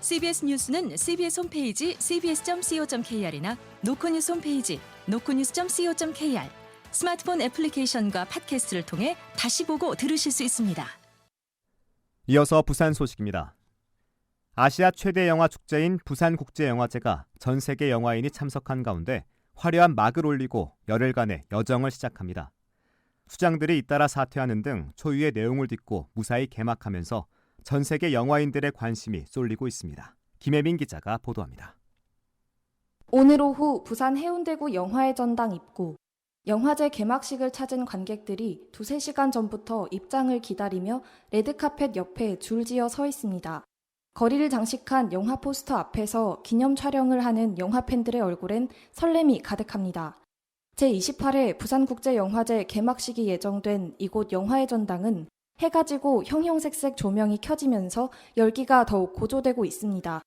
CBS 뉴스는 CBS 홈페이지 cbs.co.kr이나 노코뉴스 홈페이지 노코뉴스.co.kr, 스마트폰 애플리케이션과 팟캐스트를 통해 다시 보고 들으실 수 있습니다. 이어서 부산 소식입니다. 아시아 최대 영화 축제인 부산국제영화제가 전 세계 영화인이 참석한 가운데 화려한 막을 올리고 열흘간의 여정을 시작합니다. 수장들이 잇따라 사퇴하는 등 초유의 내용을 딛고 무사히 개막하면서 전 세계 영화인들의 관심이 쏠리고 있습니다. 김혜민 기자가 보도합니다. 오늘 오후 부산 해운대구 영화의 전당 입구. 영화제 개막식을 찾은 관객들이 2-3시간 전부터 입장을 기다리며 레드카펫 옆에 줄지어 서 있습니다. 거리를 장식한 영화 포스터 앞에서 기념 촬영을 하는 영화 팬들의 얼굴엔 설렘이 가득합니다. 제28회 부산국제영화제 개막식이 예정된 이곳 영화의 전당은 해가 지고 형형색색 조명이 켜지면서 열기가 더욱 고조되고 있습니다.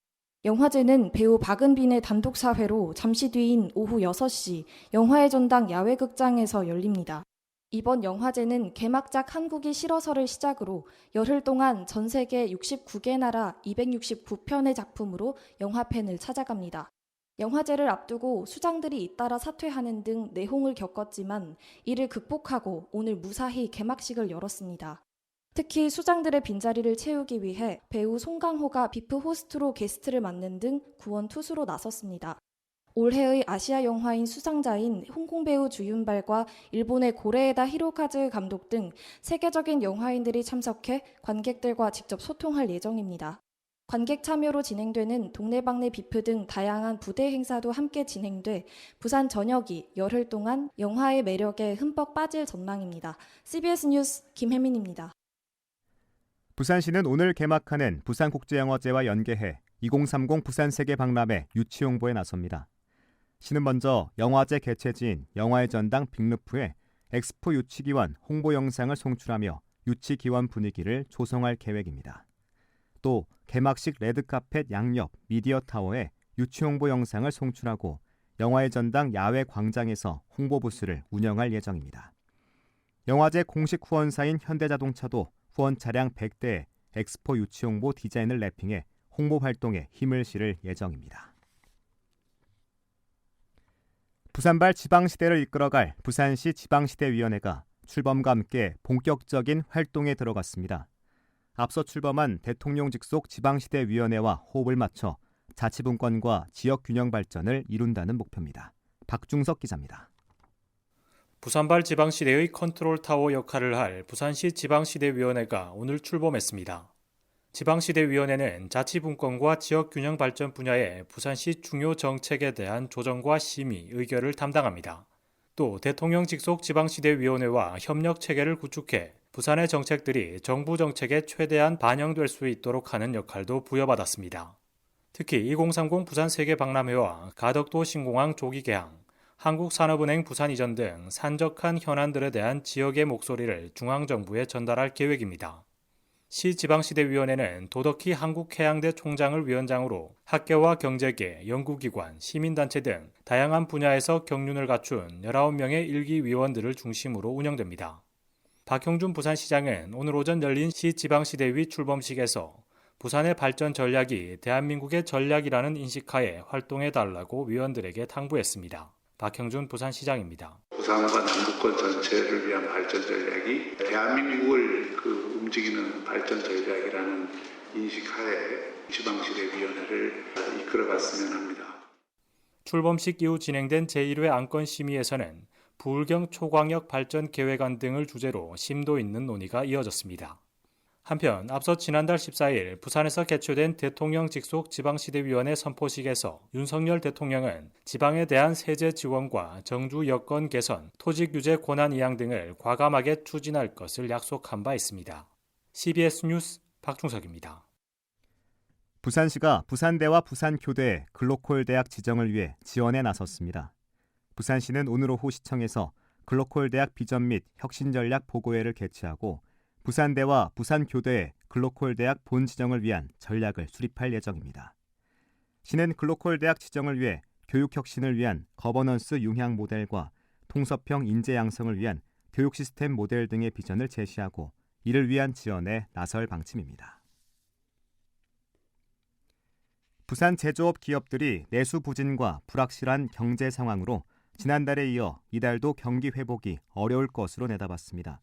영화제는 배우 박은빈의 단독 사회로 잠시 뒤인 오후 6시 영화의 전당 야외극장에서 열립니다. 이번 영화제는 개막작 한국이 싫어서를 시작으로 열흘 동안 전 세계 69개 나라 269편의 작품으로 영화팬을 찾아갑니다. 영화제를 앞두고 수장들이 잇따라 사퇴하는 등 내홍을 겪었지만 이를 극복하고 오늘 무사히 개막식을 열었습니다. 특히 수장들의 빈자리를 채우기 위해 배우 송강호가 비프 호스트로 게스트를 맡는 등 구원 투수로 나섰습니다. 올해의 아시아 영화인 수상자인 홍콩 배우 주윤발과 일본의 고레에다 히로카즈 감독 등 세계적인 영화인들이 참석해 관객들과 직접 소통할 예정입니다. 관객 참여로 진행되는 동네방네 비프 등 다양한 부대 행사도 함께 진행돼 부산 전역이 열흘 동안 영화의 매력에 흠뻑 빠질 전망입니다. CBS 뉴스 김혜민입니다. 부산시는 오늘 개막하는 부산국제영화제와 연계해 2030 부산세계 박람회 유치 홍보에 나섭니다. 시는 먼저 영화제 개최지인 영화의 전당 빅루프에 엑스포 유치기원 홍보 영상을 송출하며 유치기원 분위기를 조성할 계획입니다. 또 개막식 레드카펫 양옆 미디어타워에 유치 홍보 영상을 송출하고 영화의 전당 야외 광장에서 홍보 부스를 운영할 예정입니다. 영화제 공식 후원사인 현대자동차도 후원 차량 100대에 엑스포 유치 홍보 디자인을 랩핑해 홍보 활동에 힘을 실을 예정입니다. 부산발 지방시대를 이끌어갈 부산시 지방시대위원회가 출범과 함께 본격적인 활동에 들어갔습니다. 앞서 출범한 대통령 직속 지방시대위원회와 호흡을 맞춰 자치분권과 지역균형 발전을 이룬다는 목표입니다. 박중석 기자입니다. 부산발 지방시대의 컨트롤타워 역할을 할 부산시 지방시대위원회가 오늘 출범했습니다. 지방시대위원회는 자치분권과 지역균형 발전 분야의 부산시 중요 정책에 대한 조정과 심의, 의결을 담당합니다. 또 대통령 직속 지방시대위원회와 협력체계를 구축해 부산의 정책들이 정부 정책에 최대한 반영될 수 있도록 하는 역할도 부여받았습니다. 특히 2030 부산세계박람회와 가덕도 신공항 조기 개항, 한국산업은행 부산 이전 등 산적한 현안들에 대한 지역의 목소리를 중앙정부에 전달할 계획입니다. 시 지방시대위원회는 도덕희 한국해양대 총장을 위원장으로 학계와 경제계, 연구기관, 시민단체 등 다양한 분야에서 경륜을 갖춘 19명의 일기 위원들을 중심으로 운영됩니다. 박형준 부산시장은 오늘 오전 열린 시 지방시대위 출범식에서 부산의 발전 전략이 대한민국의 전략이라는 인식하에 활동해달라고 위원들에게 당부했습니다. 박형준 부산시장입니다. 부산과 남북권 전체를 위한 발전 전략이 대한민국을 움직이는 발전 전략이라는 인식하에 지방시대위원회를 이끌어갔으면 합니다. 출범식 이후 진행된 제1회 안건 심의에서는 부울경 초광역 발전 계획안 등을 주제로 심도 있는 논의가 이어졌습니다. 한편 앞서 지난달 14일 부산에서 개최된 대통령 직속 지방시대위원회 선포식에서 윤석열 대통령은 지방에 대한 세제 지원과 정주 여건 개선, 토지 규제 권한 이양 등을 과감하게 추진할 것을 약속한 바 있습니다. CBS 뉴스 박중석입니다. 부산시가 부산대와 부산교대의 글로컬 대학 지정을 위해 지원에 나섰습니다. 부산시는 오늘 오후 시청에서 글로컬 대학 비전 및 혁신 전략 보고회를 개최하고 부산대와 부산교대의 글로컬 대학 본 지정을 위한 전략을 수립할 예정입니다. 시는 글로컬 대학 지정을 위해 교육 혁신을 위한 거버넌스 융향 모델과 통섭형 인재 양성을 위한 교육 시스템 모델 등의 비전을 제시하고 이를 위한 지원에 나설 방침입니다. 부산 제조업 기업들이 내수 부진과 불확실한 경제 상황으로 지난달에 이어 이달도 경기 회복이 어려울 것으로 내다봤습니다.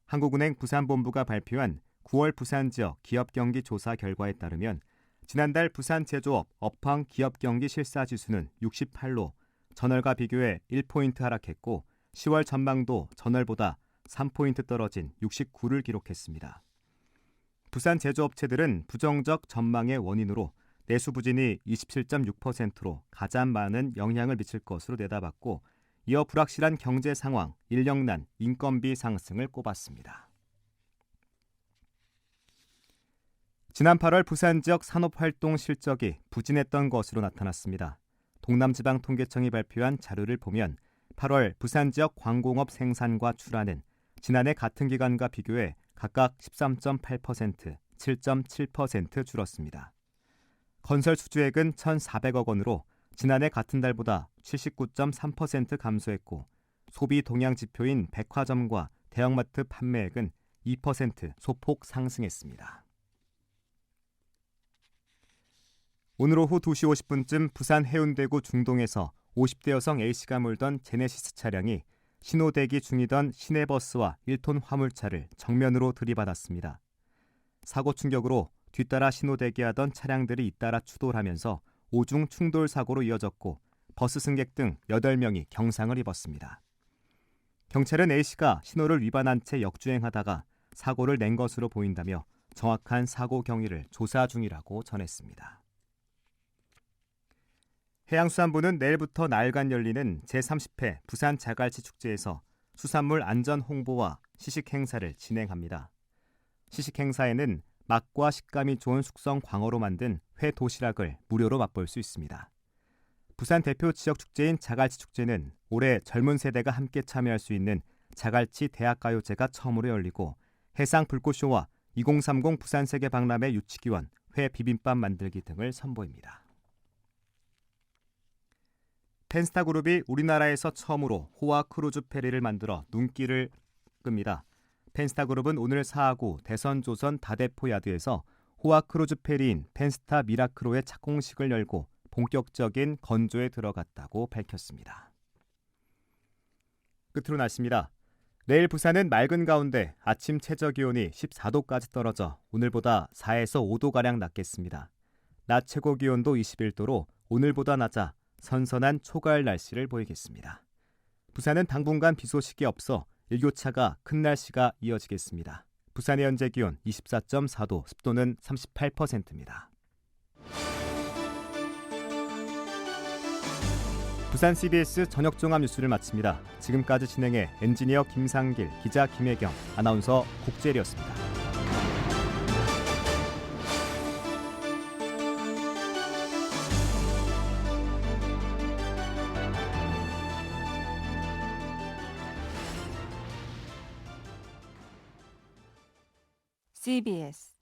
한국은행 부산본부가 발표한 9월 부산 지역 기업 경기 조사 결과에 따르면 지난달 부산 제조업 업황 기업 경기 실사 지수는 68로 전월과 비교해 1포인트 하락했고 10월 전망도 전월보다 3포인트 떨어진 69를 기록했습니다. 부산 제조업체들은 부정적 전망의 원인으로 내수 부진이 27.6%로 가장 많은 영향을 미칠 것으로 내다봤고 이어 불확실한 경제 상황, 인력난, 인건비 상승을 꼽았습니다. 지난 8월 부산 지역 산업활동 실적이 부진했던 것으로 나타났습니다. 동남지방통계청이 발표한 자료를 보면 8월 부산 지역 광공업 생산과 출하는 지난해 같은 기간과 비교해 각각 13.8%, 7.7% 줄었습니다. 건설 수주액은 1,400억 원으로 지난해 같은 달보다 79.3% 감소했고 소비 동향 지표인 백화점과 대형마트 판매액은 2% 소폭 상승했습니다. 오늘 오후 2시 50분쯤 부산 해운대구 중동에서 50대 여성 A씨가 몰던 제네시스 차량이 신호대기 중이던 시내버스와 1톤 화물차를 정면으로 들이받았습니다. 사고 충격으로 뒤따라 신호대기하던 차량들이 잇따라 추돌하면서 오중 충돌 사고로 이어졌고 버스 승객 등 8명이 경상을 입었습니다. 경찰은 A씨가 신호를 위반한 채 역주행하다가 사고를 낸 것으로 보인다며 정확한 사고 경위를 조사 중이라고 전했습니다. 해양수산부는 내일부터 나흘간 열리는 제30회 부산 자갈치 축제에서 수산물 안전 홍보와 시식 행사를 진행합니다. 시식 행사에는 맛과 식감이 좋은 숙성 광어로 만든 회 도시락을 무료로 맛볼 수 있습니다. 부산 대표 지역 축제인 자갈치 축제는 올해 젊은 세대가 함께 참여할 수 있는 자갈치 대학가요제가 처음으로 열리고 해상 불꽃쇼와 2030 부산 세계 박람회 유치기원, 회 비빔밥 만들기 등을 선보입니다. 펜스타 그룹이 우리나라에서 처음으로 호화 크루즈 페리를 만들어 눈길을 끕니다. 펜스타 그룹은 오늘 사하구 대선 조선 다대포 야드에서 호화 크루즈 페리인 펜스타 미라크로의 착공식을 열고 본격적인 건조에 들어갔다고 밝혔습니다. 끝으로 날씨입니다. 내일 부산은 맑은 가운데 아침 최저기온이 14도까지 떨어져 오늘보다 4에서 5도가량 낮겠습니다. 낮 최고기온도 21도로 오늘보다 낮아 선선한 초가을 날씨를 보이겠습니다. 부산은 당분간 비 소식이 없어 일교차가 큰 날씨가 이어지겠습니다. 부산의 현재 기온 24.4도, 습도는 38%입니다. 부산 CBS 저녁 종합 뉴스를 마칩니다. 지금까지 진행해 엔지니어 김상길, 기자 김혜경, 아나운서 국재리였습니다. CBS